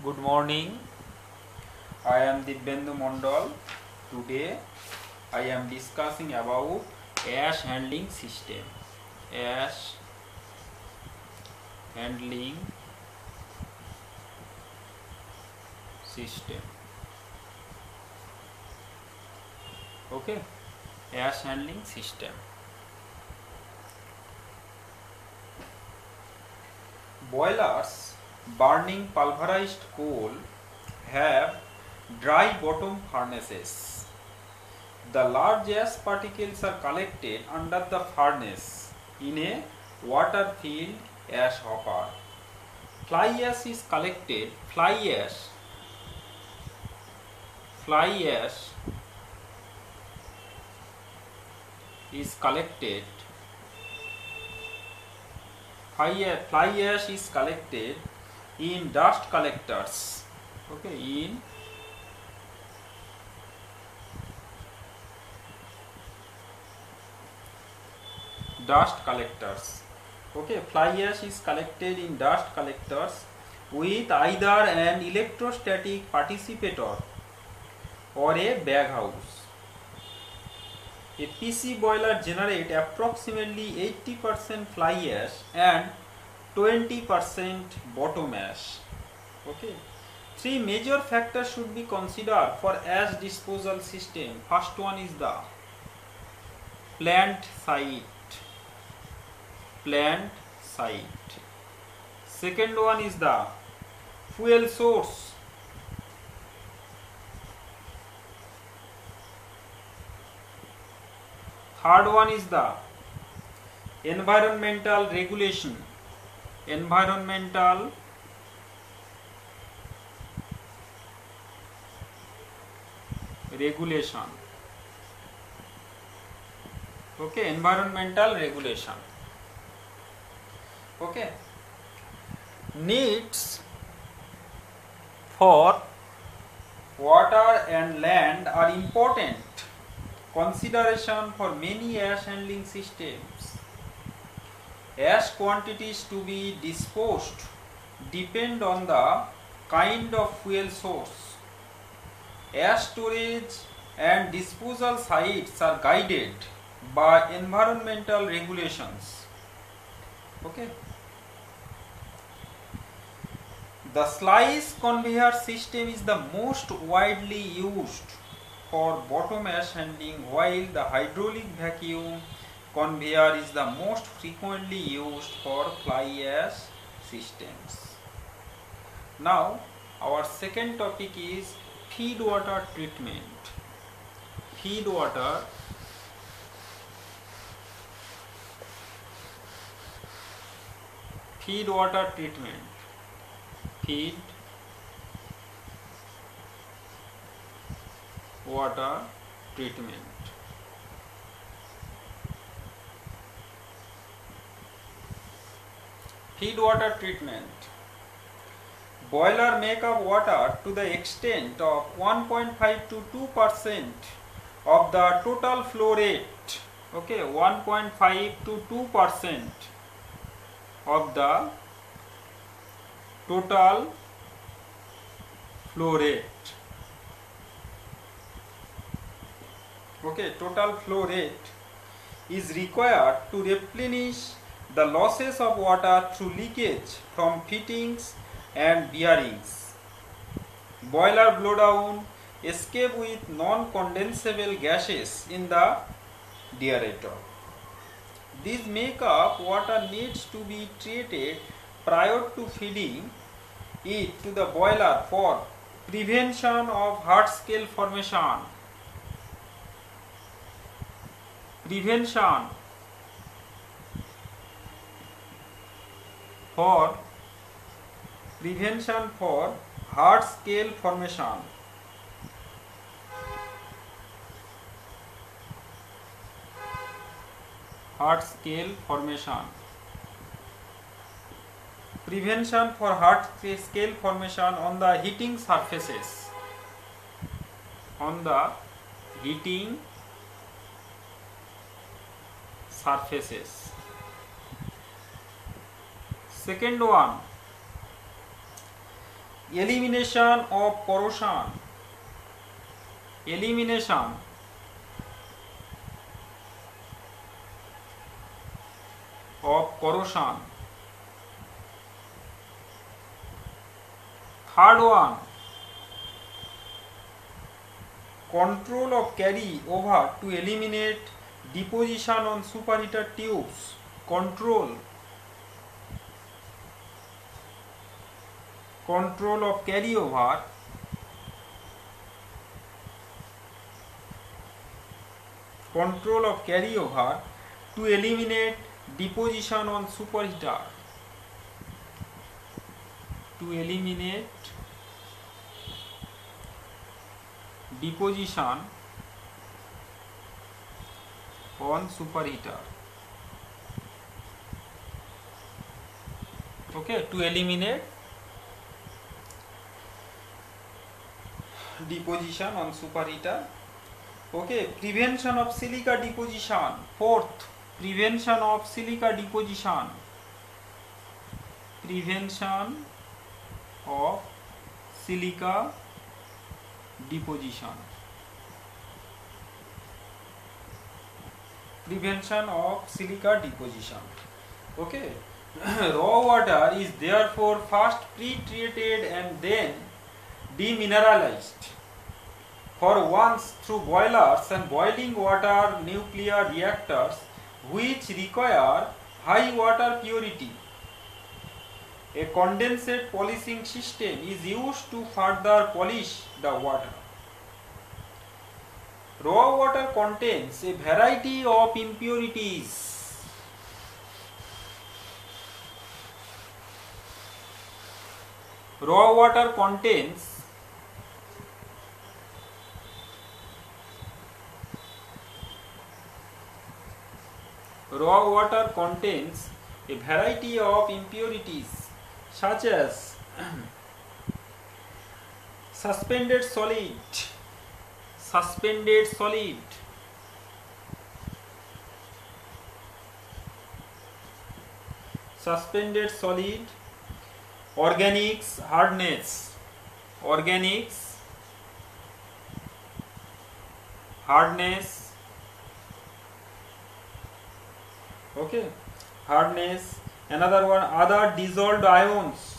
Good morning. I am Dibyendu Mondal. Today I am discussing about ash handling system. Ash handling system. Okay. Ash handling system. Boilers burning pulverized coal have dry bottom furnaces. The large ash particles are collected under the furnace in a water-filled ash hopper. Fly ash is collected. Fly ash is collected. Fly ash is collected in dust collectors. Okay, in dust collectors. Okay, fly ash is collected in dust collectors with either an electrostatic participator or a baghouse. A PC boiler generates approximately 80% fly ash and 20% bottom ash. Okay. Three major factors should be considered for ash disposal system. First one is the plant site. Second one is the fuel source. Third one is the environmental regulation. Environmental regulation. Okay, environmental regulation. Okay, needs for water and land are important consideration for many ash handling systems. Ash quantities to be disposed depend on the kind of fuel source. Ash storage and disposal sites are guided by environmental regulations. Okay. The slice conveyor system is the most widely used for bottom ash handling, while the hydraulic vacuum conveyor is the most frequently used for fly ash systems. Now, our second topic is feed water treatment. Feed water treatment. Feed water treatment. Feed water treatment. Boiler make up water to the extent of 1.5 to 2% of the total flow rate. Okay, 1.5 to 2% of the total flow rate. Okay, total flow rate is required to replenish the losses of water through leakage from fittings and bearings. Boiler blowdown escape with non-condensable gases in the deaerator. This makeup water needs to be treated prior to feeding it to the boiler for prevention of hard scale formation. Prevention for hard scale formation. Hard scale formation. Prevention for hard scale formation on the heating surfaces. On the heating surfaces. Second one, elimination of corrosion, elimination of corrosion. Third one, control of carry over to eliminate deposition on superheater tubes. Control of carryover to eliminate deposition on superheater, to eliminate deposition on superheater. Okay, to eliminate deposition on superheater. Okay, prevention of silica deposition. Fourth, prevention of silica deposition. Prevention of silica deposition. Prevention of silica deposition. Okay. Raw water is therefore first pre-treated and then demineralized. For once through boilers and boiling water nuclear reactors which require high water purity. A condensate polishing system is used to further polish the water. Raw water contains a variety of impurities. Raw water contains a variety of impurities such as suspended solid, organics, hardness, okay, hardness. Another one, other dissolved ions,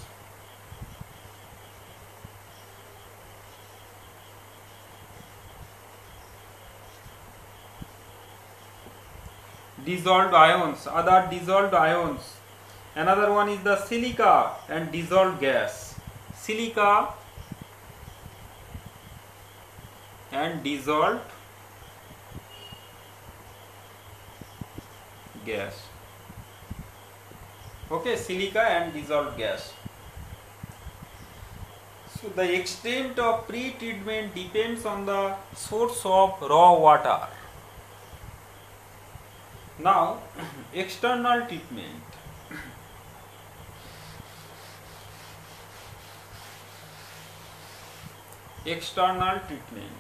other dissolved ions. Another one is the silica and dissolved gas. Silica and dissolved gas. Okay, silica and dissolved gas. So the extent of pre-treatment depends on the source of raw water. Now, external treatment. External treatment.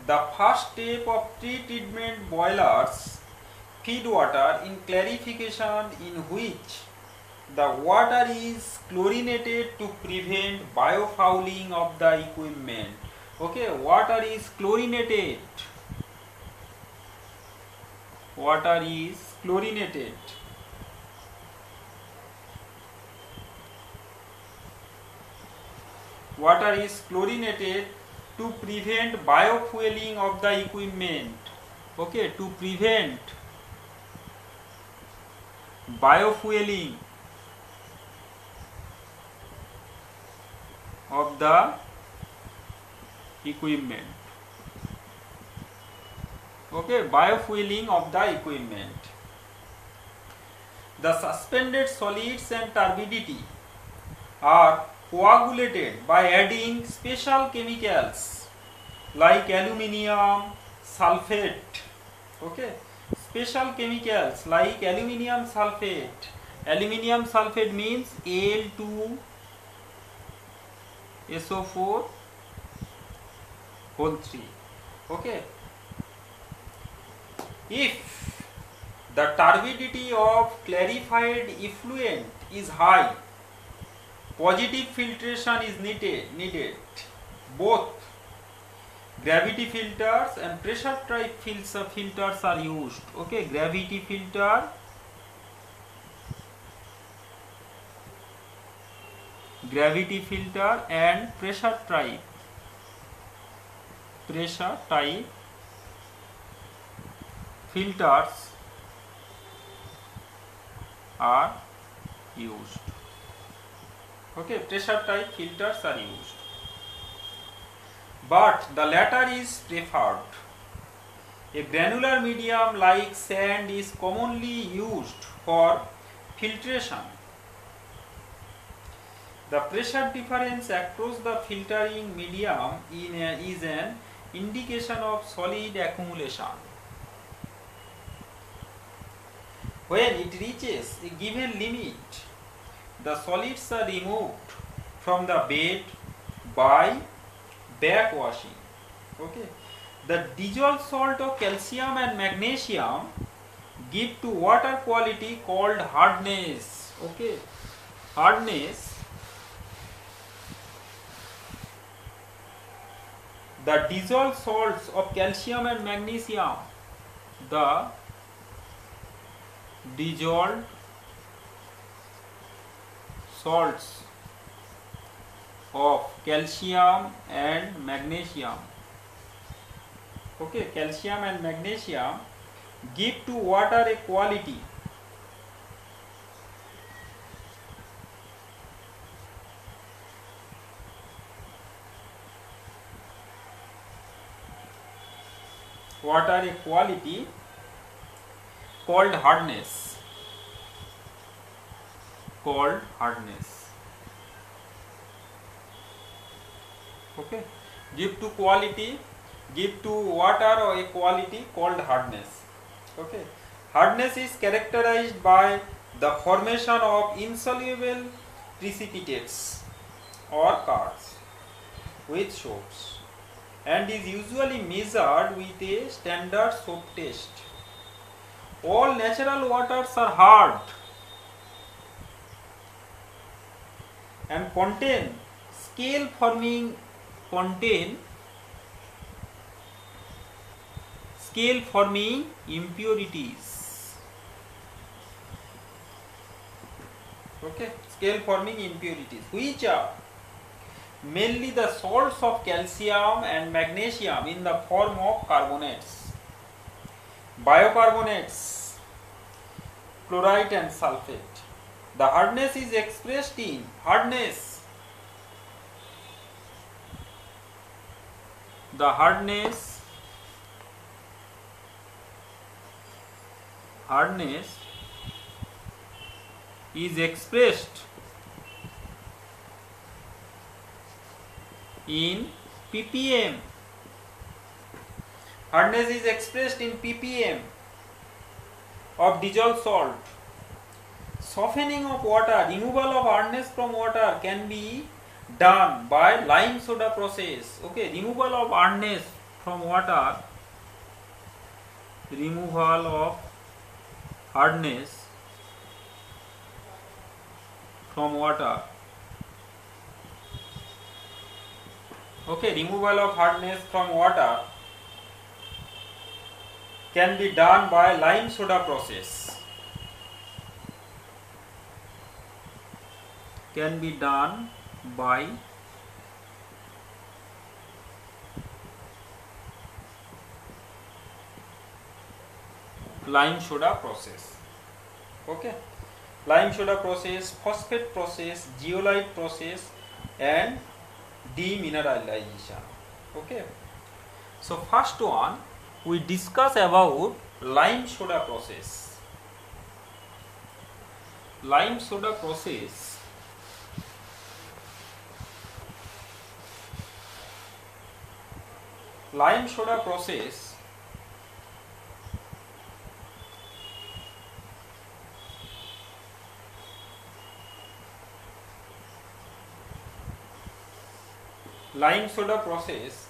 The first step of pre-treatment boilers feed water in clarification in which the water is chlorinated to prevent biofouling of the equipment. Okay, water is chlorinated. Water is chlorinated to prevent biofueling of the equipment. Okay, to prevent biofueling of the equipment. Okay, biofueling of the equipment. The suspended solids and turbidity are coagulated by adding special chemicals like aluminium sulfate. Okay, special chemicals like aluminium sulfate. Aluminium sulfate means Al2 SO4 whole 3. Okay. If the turbidity of clarified effluent is high, positive filtration is needed. Both gravity filters and pressure type filters are used. Okay, gravity filter and pressure type filters are used. Okay, pressure type filters are used, but the latter is preferred. A granular medium like sand is commonly used for filtration. The pressure difference across the filtering medium is an indication of solid accumulation. When it reaches a given limit, the solids are removed from the bed by backwashing. Okay. The dissolved salt of calcium and magnesium give to water quality called hardness. Okay. Hardness. The dissolved salts of calcium and magnesium, the dissolved salts of calcium and magnesium, okay, calcium and magnesium give to water a quality called hardness. Okay, give to water or a quality called hardness. Okay, hardness is characterized by the formation of insoluble precipitates or curds with soaps, and is usually measured with a standard soap test. All natural waters are hard and contain scale forming impurities. Okay, scale forming impurities, which are mainly the salts of calcium and magnesium in the form of carbonates, biocarbonates, chloride and sulfate. The hardness is expressed in hardness is expressed in ppm. Hardness is expressed in ppm of dissolved salt. Softening of water, removal of hardness from water can be done by lime soda process. Okay, removal of hardness from water, Okay, removal of hardness from water can be done by lime soda process. Lime soda process. Okay, lime soda process, phosphate process, zeolite process, and demineralization. Okay, so first one we discuss about lime soda process. Lime soda process Lime soda process.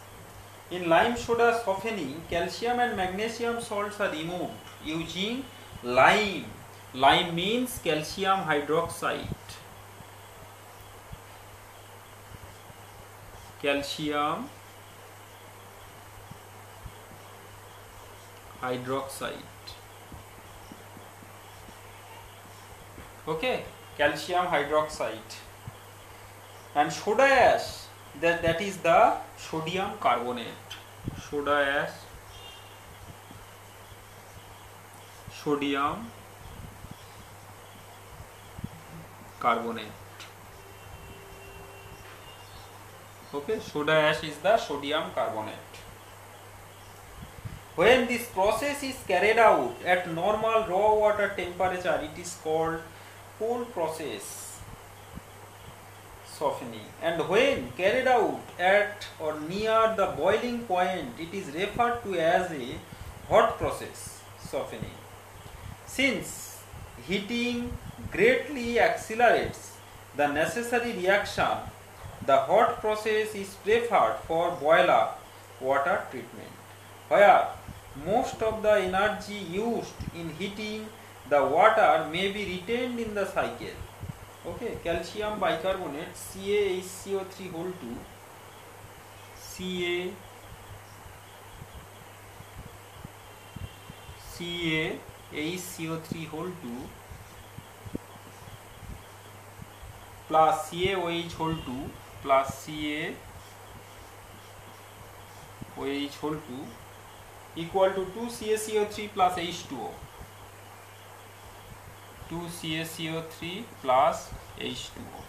In lime soda softening, calcium and magnesium salts are removed using lime. Lime means calcium hydroxide. Calcium hydroxide. Okay, calcium hydroxide. And soda ash, that is the sodium carbonate. Soda ash, sodium carbonate. Okay, soda ash is the sodium carbonate. When this process is carried out at normal raw water temperature, it is called cold process softening, and when carried out at or near the boiling point, it is referred to as a hot process softening. Since heating greatly accelerates the necessary reaction, the hot process is preferred for boiler water treatment, where most of the energy used in heating the water may be retained in the cycle. Okay, calcium bicarbonate CaHCO3 whole 2, CaHCO3 whole 2 plus CaOH whole 2 plus CaOH whole 2 equal to 2 CaCO3 plus H2O. 2 CaCO3 plus H2O.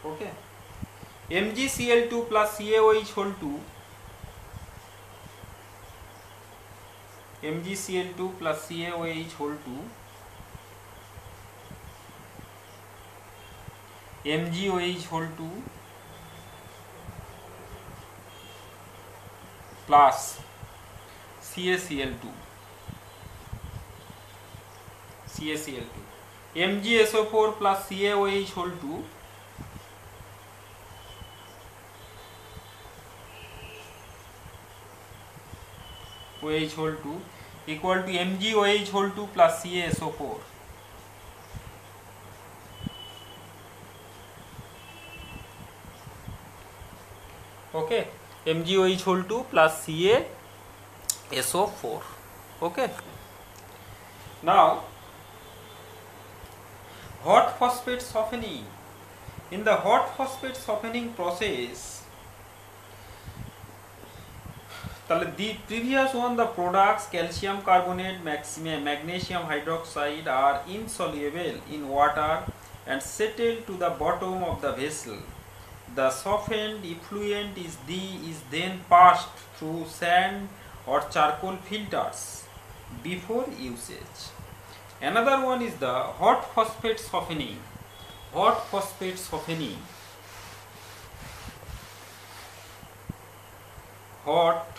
Okay. MgCl2 plus CaOH whole 2. MgCl2 plus CaOH whole 2. MgOH whole 2 plus CaCl2. MgSO4 plus CaOH whole 2 OH whole 2 equal to MgOH whole 2 plus CaSO4. Okay, MgOH whole 2 plus CaSO4. Okay. Now, hot phosphate softening. In the hot phosphate softening process, the previous one, the products calcium carbonate, magnesium hydroxide are insoluble in water and settle to the bottom of the vessel. The softened effluent is then passed through sand or charcoal filters before usage. Another one is the hot phosphate softening. Hot phosphate softening. Hot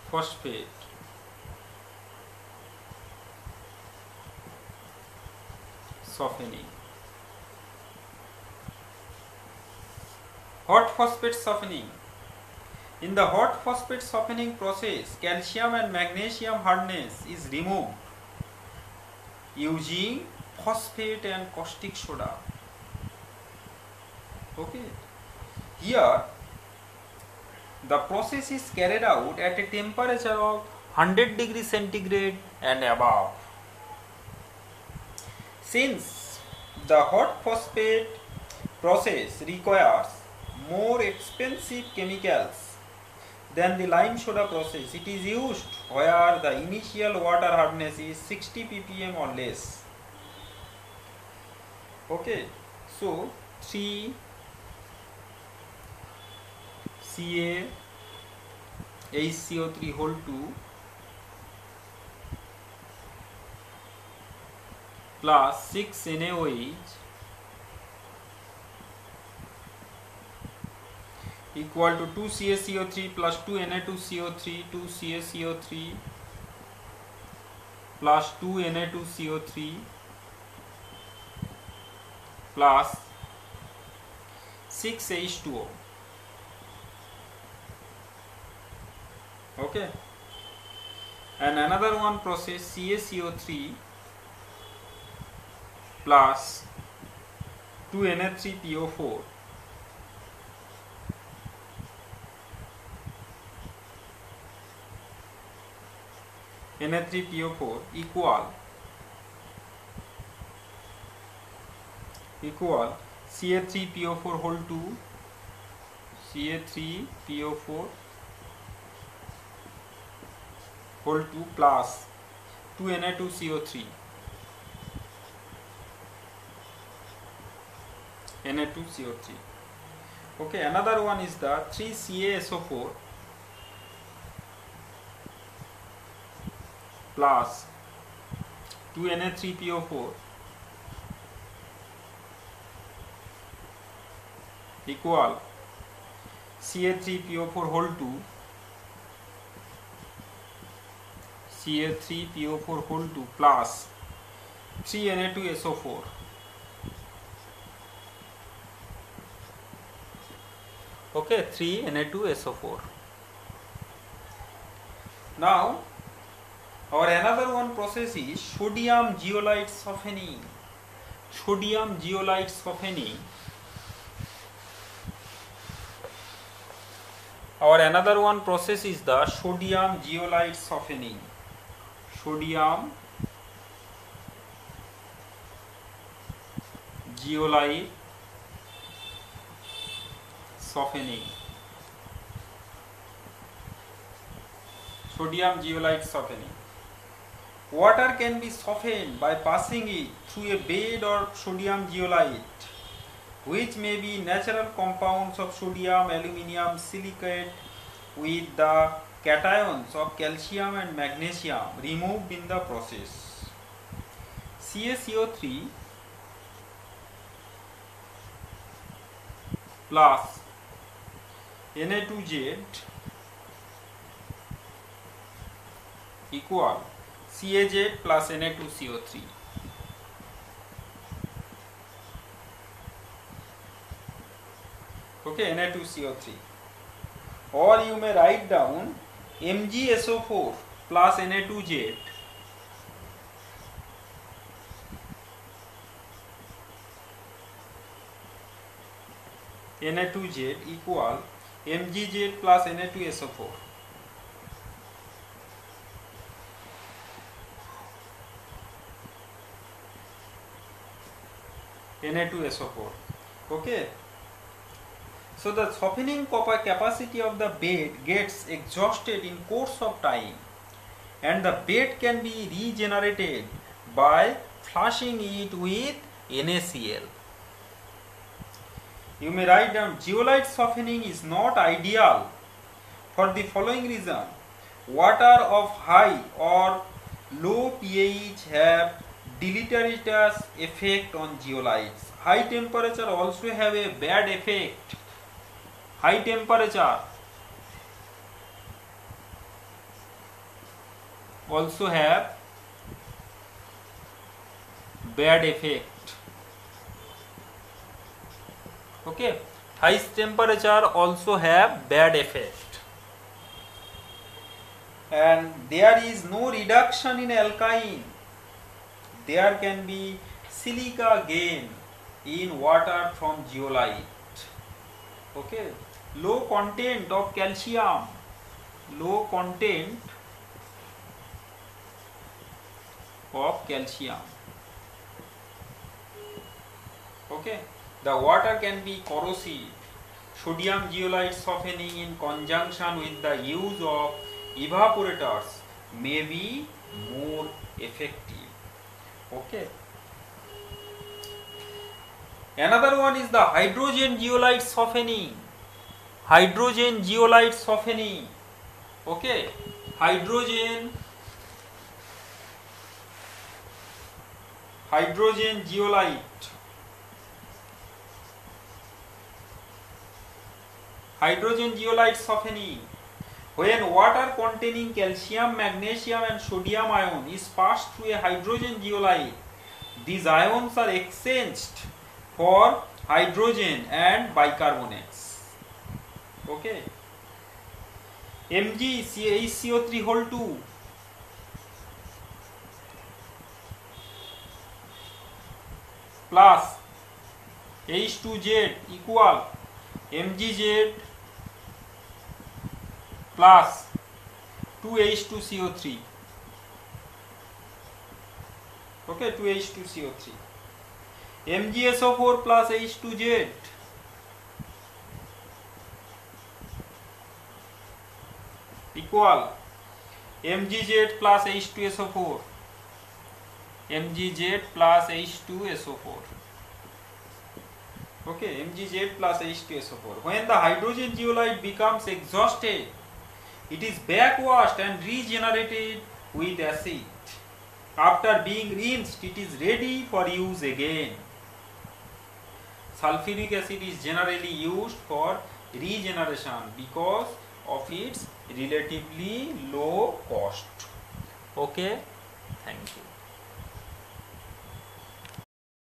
phosphate softening. Hot phosphate softening. In the hot phosphate softening process, calcium and magnesium hardness is removed using phosphate and caustic soda. Okay. Here, the process is carried out at a temperature of 100 degrees centigrade and above. Since the hot phosphate process requires more expensive chemicals than the lime soda process, it is used where the initial water hardness is 60 ppm or less. Okay, so 3 CaHCO3 whole 2 plus 6 NaOH equal to 2 CaCO3 plus 2 Na2CO3, 2 CaCO3 plus 2 Na2CO3 plus 6H2O. Okay, and another one process CaCO3 plus 2Na3PO4 Na3PO4 equal Ca3PO4 whole 2 Ca3PO4 whole 2 plus 2Na2CO3 Na2CO3. Okay, another one is the 3CaSO4 plus 2Na3PO4 equal Ca3PO4 whole 2 Ca3PO4 whole 2 plus 3Na2SO4. Okay, 3Na2SO4. Now our another one process is sodium zeolite softening. Sodium zeolite softening. Our another one process is the sodium zeolite softening. Sodium zeolite softening. Sodium zeolite softening. Water can be softened by passing it through a bed of sodium zeolite, which may be natural compounds of sodium, aluminium, silicate with the cations of calcium and magnesium removed in the process. CaCO3 plus Na2Z equal CaZ plus Na2CO3. Okay, Na2CO3. Or you may write down MgSO4 plus Na2Z Na2Z equal MgZ plus Na2SO4. Na2SO4. Okay. So the softening capacity of the bed gets exhausted in course of time, and the bed can be regenerated by flushing it with NaCl. You may write down zeolite softening is not ideal for the following reason. Water of high or low pH have deleterious effect on zeolites. High temperature also have a bad effect. High temperature also have bad effect. Okay, high temperature also have bad effect, and there is no reduction in alkyne. There can be silica gain in water from zeolite. Okay, low content of calcium, low content of calcium. Okay, the water can be corrosive. Sodium zeolite softening in conjunction with the use of evaporators may be more effective. Okay. Another one is the hydrogen zeolite softening. Hydrogen zeolite softening. Okay. Hydrogen zeolite. Hydrogen zeolite softening. When water containing calcium, magnesium and sodium ion is passed through a hydrogen zeolite, these ions are exchanged for hydrogen and bicarbonates. Okay. MgHCO3 whole 2 plus H2Z equal Mgz plus 2H2CO3. Okay, 2H2CO3. MgSO4 plus H2Z equal Mgz plus H2SO4. Mgz plus H2SO4. Okay, Mgz plus H2SO4. When the hydrogen zeolite becomes exhausted, it is backwashed and regenerated with acid. After being rinsed, it is ready for use again. Sulfuric acid is generally used for regeneration because of its relatively low cost. Okay, thank you.